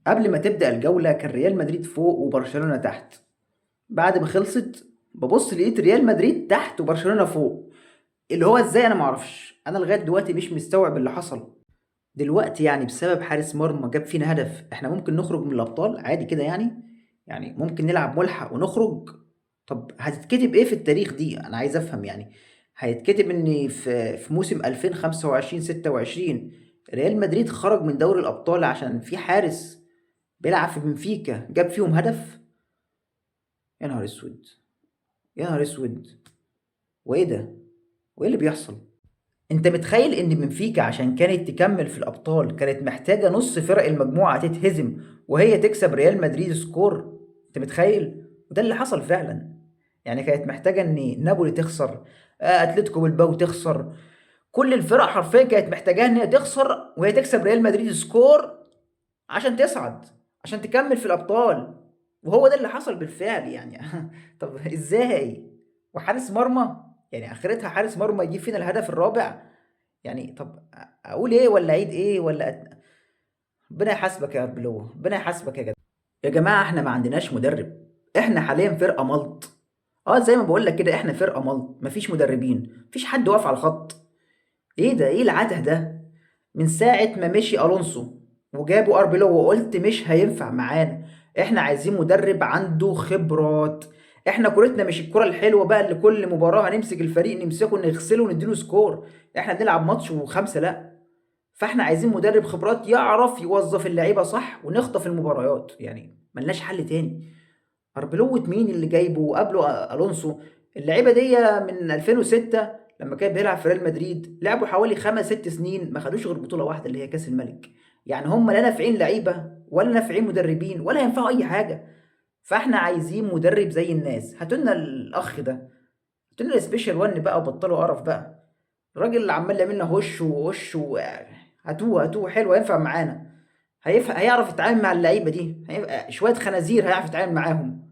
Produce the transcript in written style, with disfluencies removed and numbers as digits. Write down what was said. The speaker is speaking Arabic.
قبل ما تبدأ الجولة كان ريال مدريد فوق وبرشلونة تحت. بعد ما خلصت ببص لقيت ريال مدريد تحت وبرشلونة فوق. اللي هو ازاي؟ انا معرفش، انا لغاية دلوقتي مش مستوعب اللي حصل. دلوقتي يعني بسبب حارس مرمى جاب فينا هدف احنا ممكن نخرج من الابطال عادي كده يعني ممكن نلعب ملحق ونخرج. طب هتتكتب ايه في التاريخ دي؟ انا عايز افهم يعني. هيتكتب ان في موسم 2025 26 ريال مدريد خرج من دوري الابطال عشان في حارس بيلعب في بنفيكا جاب فيهم هدف؟ يا نهار اسود، يا نهار اسود. وايه ده؟ وايه اللي بيحصل؟ انت متخيل ان بنفيكا عشان كانت تكمل في الابطال كانت محتاجة نص فرق المجموعة تتهزم وهي تكسب ريال مدريد سكور؟ انت متخيل؟ وده اللي حصل فعلا. يعني كانت محتاجة ان نابولي تخسر، اتلتيكو بالباو تخسر، كل الفرق حرفيا كانت محتاجاها ان هي تخسر وهي تكسب ريال مدريد سكور عشان تصعد، عشان تكمل في الابطال. وهو ده اللي حصل بالفعل يعني. طب ازاي؟ وحارس مرمى، يعني اخرتها حارس مرمى يجيب فينا الهدف الرابع؟ يعني طب اقول ايه ولا اعيد ايه ربنا يحاسبك يا بلو، ربنا يحاسبك يا جدع. يا جماعه احنا ما عندناش مدرب، احنا حاليا فرقه ملط. اه زي ما بقول لك كده احنا فرقه ملط، مفيش مدربين، مفيش حد واقف على الخط. ايه ده؟ ايه العته ده؟ من ساعة ما مشي ألونسو وجابوا أربيلو وقلت مش هينفع معانا. احنا عايزين مدرب عنده خبرات. احنا كورتنا مش الكرة الحلوة بقى اللي كل مباراة هنمسك الفريق نمسكه نغسله ونديله سكور. احنا بنلعب ماتش وخمسة لا. فاحنا عايزين مدرب خبرات يعرف يوظف اللعيبة صح ونخطف المباريات، يعني ملناش حل تاني. أربيلوت مين اللي جايبه وقبله ألونسو؟ اللعيبة دي من 2006 لما كان بيلعب في ريال مدريد لعبوا حوالي 5 6 سنين ما خدوش غير بطولة واحدة اللي هي كأس الملك. يعني هم لا نافعين لعيبة ولا نافعين مدربين ولا ينفعوا أي حاجة. فاحنا عايزين مدرب زي الناس، هاتولنا الأخ ده، هاتولنا السبيشال وان بقى وبطلوا قرف بقى. الراجل اللي عمال يعمل لنا هش ووش هاتوه هاتوه حلو هينفع معانا. هيعرف يتعامل مع اللعيبة دي، شوية خنازير هيعرف يتعامل معاهم.